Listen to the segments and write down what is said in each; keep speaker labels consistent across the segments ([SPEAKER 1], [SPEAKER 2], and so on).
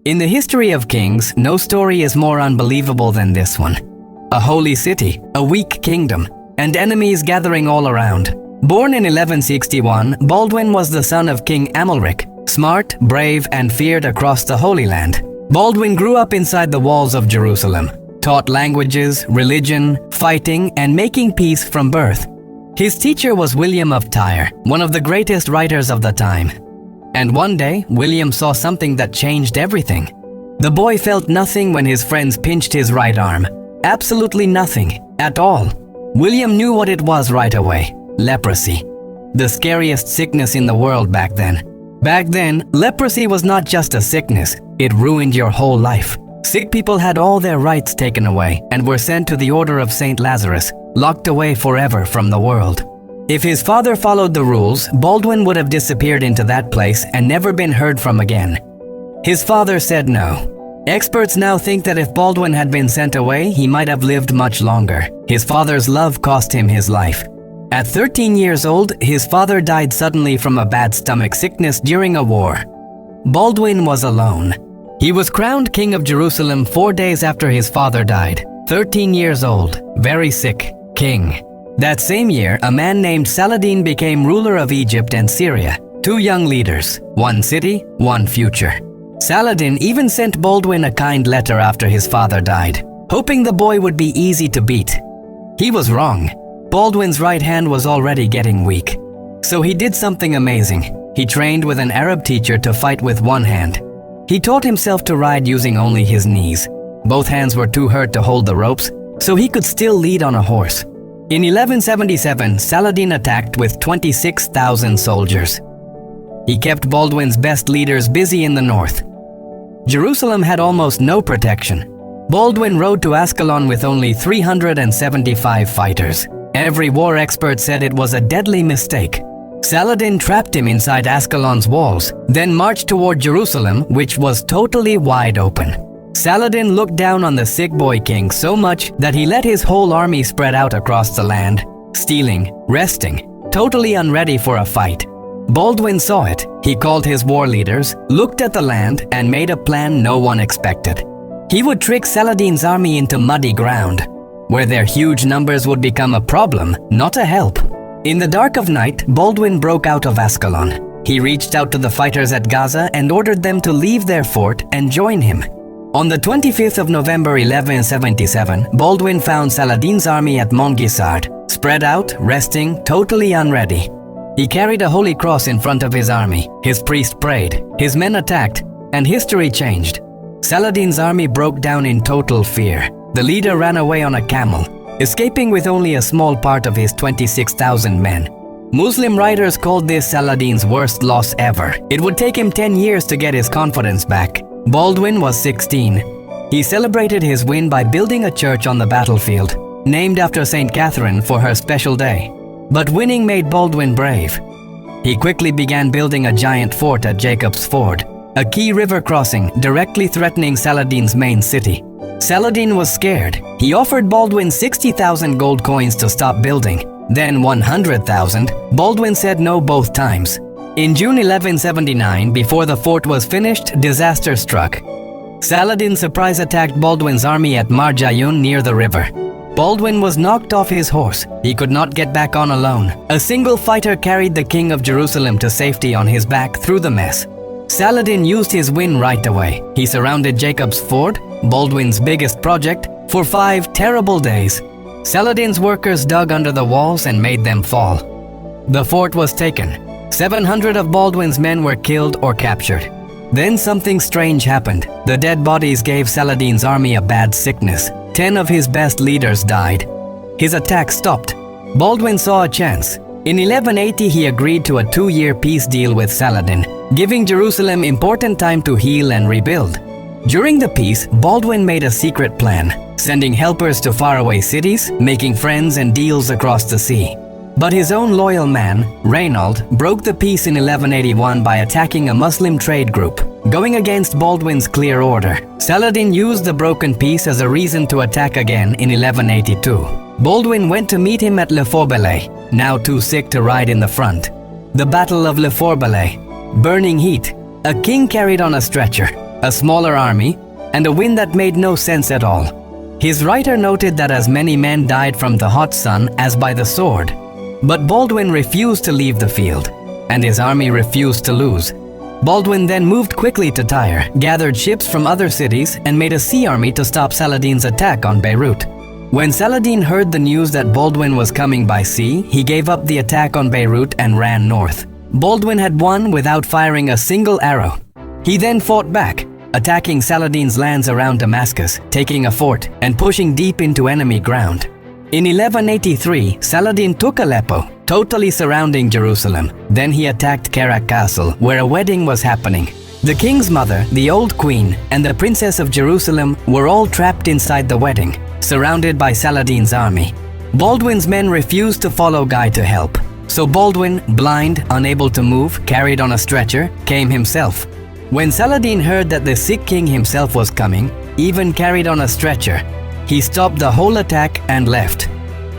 [SPEAKER 1] In the history of kings, no story is more unbelievable than this one. A holy city, a weak kingdom, and enemies gathering all around. Born in 1161, Baldwin was the son of King Amalric, smart, brave, and feared across the Holy Land. Baldwin grew up inside the walls of Jerusalem, taught languages, religion, fighting, and making peace from birth. His teacher was William of Tyre, one of the greatest writers of the time. And one day, William saw something that changed everything. The boy felt nothing when his friends pinched his right arm. Absolutely nothing, at all. William knew what it was right away: leprosy. The scariest sickness in the world back then. Back then, leprosy was not just a sickness, it ruined your whole life. Sick people had all their rights taken away and were sent to the order of St. Lazarus, locked away forever from the world. If his father followed the rules, Baldwin would have disappeared into that place and never been heard from again. His father said no. Experts now think that if Baldwin had been sent away, he might have lived much longer. His father's love cost him his life. At 13 years old, his father died suddenly from a bad stomach sickness during a war. Baldwin was alone. He was crowned King of Jerusalem 4 days after his father died. 13 years old, very sick, king. That same year, a man named Saladin became ruler of Egypt and Syria. 2 young leaders, one city, one future. Saladin even sent Baldwin a kind letter after his father died, hoping the boy would be easy to beat. He was wrong. Baldwin's right hand was already getting weak. So he did something amazing. He trained with an Arab teacher to fight with one hand. He taught himself to ride using only his knees. Both hands were too hurt to hold the ropes, so he could still lead on a horse. In 1177, Saladin attacked with 26,000 soldiers. He kept Baldwin's best leaders busy in the north. Jerusalem had almost no protection. Baldwin rode to Ascalon with only 375 fighters. Every war expert said it was a deadly mistake. Saladin trapped him inside Ascalon's walls, then marched toward Jerusalem, which was totally wide open. Saladin looked down on the sick boy king so much that he let his whole army spread out across the land, stealing, resting, totally unready for a fight. Baldwin saw it. He called his war leaders, looked at the land, and made a plan no one expected. He would trick Saladin's army into muddy ground, where their huge numbers would become a problem, not a help. In the dark of night, Baldwin broke out of Ascalon. He reached out to the fighters at Gaza and ordered them to leave their fort and join him. On the 25th of November 1177, Baldwin found Saladin's army at Montgisard, spread out, resting, totally unready. He carried a holy cross in front of his army. His priest prayed, his men attacked, and history changed. Saladin's army broke down in total fear. The leader ran away on a camel, escaping with only a small part of his 26,000 men. Muslim writers called this Saladin's worst loss ever. It would take him 10 years to get his confidence back. Baldwin was 16. He celebrated his win by building a church on the battlefield, named after St. Catherine for her special day. But winning made Baldwin brave. He quickly began building a giant fort at Jacob's Ford, a key river crossing directly threatening Saladin's main city. Saladin was scared. He offered Baldwin 60,000 gold coins to stop building, then 100,000. Baldwin said no both times. In June 1179, before the fort was finished, disaster struck. Saladin surprise attacked Baldwin's army at Marjayun near the river. Baldwin was knocked off his horse. He could not get back on alone. A single fighter carried the King of Jerusalem to safety on his back through the mess. Saladin used his win right away. He surrounded Jacob's Ford, Baldwin's biggest project, for 5 terrible days. Saladin's workers dug under the walls and made them fall. The fort was taken. 700 of Baldwin's men were killed or captured. Then something strange happened. The dead bodies gave Saladin's army a bad sickness. 10 of his best leaders died. His attack stopped. Baldwin saw a chance. In 1180, he agreed to a 2-year peace deal with Saladin, giving Jerusalem important time to heal and rebuild. During the peace, Baldwin made a secret plan, sending helpers to faraway cities, making friends and deals across the sea. But his own loyal man, Reynold, broke the peace in 1181 by attacking a Muslim trade group, going against Baldwin's clear order. Saladin used the broken peace as a reason to attack again in 1182. Baldwin went to meet him at Le Forbelay, now too sick to ride in the front. The Battle of Le Forbelay. Burning heat. A king carried on a stretcher. a smaller army, and a win that made no sense at all. His writer noted that as many men died from the hot sun as by the sword. But Baldwin refused to leave the field, and his army refused to lose. Baldwin then moved quickly to Tyre, gathered ships from other cities, and made a sea army to stop Saladin's attack on Beirut. When Saladin heard the news that Baldwin was coming by sea, he gave up the attack on Beirut and ran north. Baldwin had won without firing a single arrow. He then fought back, attacking Saladin's lands around Damascus, taking a fort, and pushing deep into enemy ground. In 1183, Saladin took Aleppo, totally surrounding Jerusalem. Then he attacked Kerak Castle, where a wedding was happening. The king's mother, the old queen, and the princess of Jerusalem were all trapped inside the wedding, surrounded by Saladin's army. Baldwin's men refused to follow Guy to help. So Baldwin, blind, unable to move, carried on a stretcher, came himself. When Saladin heard that the sick king himself was coming, even carried on a stretcher, he stopped the whole attack and left,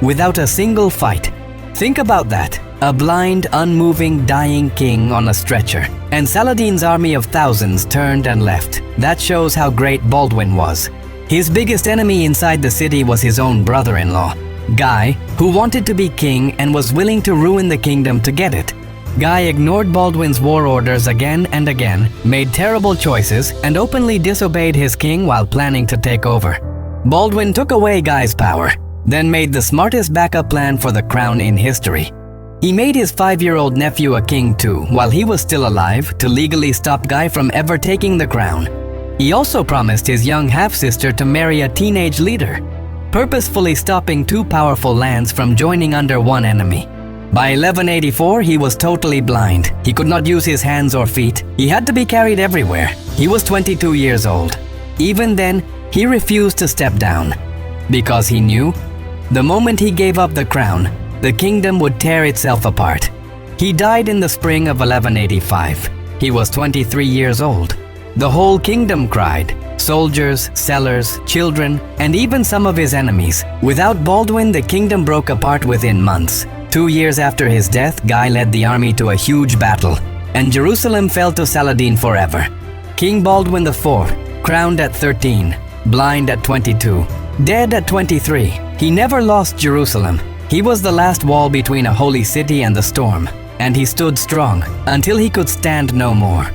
[SPEAKER 1] without a single fight. Think about that, a blind, unmoving, dying king on a stretcher, and Saladin's army of thousands turned and left. That shows how great Baldwin was. His biggest enemy inside the city was his own brother-in-law, Guy, who wanted to be king and was willing to ruin the kingdom to get it. Guy ignored Baldwin's war orders again and again, made terrible choices, and openly disobeyed his king while planning to take over. Baldwin took away Guy's power, then made the smartest backup plan for the crown in history. He made his 5-year-old nephew a king too, while he was still alive, to legally stop Guy from ever taking the crown. He also promised his young half-sister to marry a teenage leader, purposefully stopping two powerful lands from joining under one enemy. By 1184, he was totally blind. He could not use his hands or feet. He had to be carried everywhere. He was 22 years old. Even then, he refused to step down, because he knew the moment he gave up the crown, the kingdom would tear itself apart. He died in the spring of 1185. He was 23 years old. The whole kingdom cried. Soldiers, sellers, children, and even some of his enemies. Without Baldwin, the kingdom broke apart within months. 2 years after his death, Guy led the army to a huge battle, and Jerusalem fell to Saladin forever. King Baldwin IV, crowned at 13, blind at 22, dead at 23. He never lost Jerusalem. He was the last wall between a holy city and the storm, and he stood strong until he could stand no more.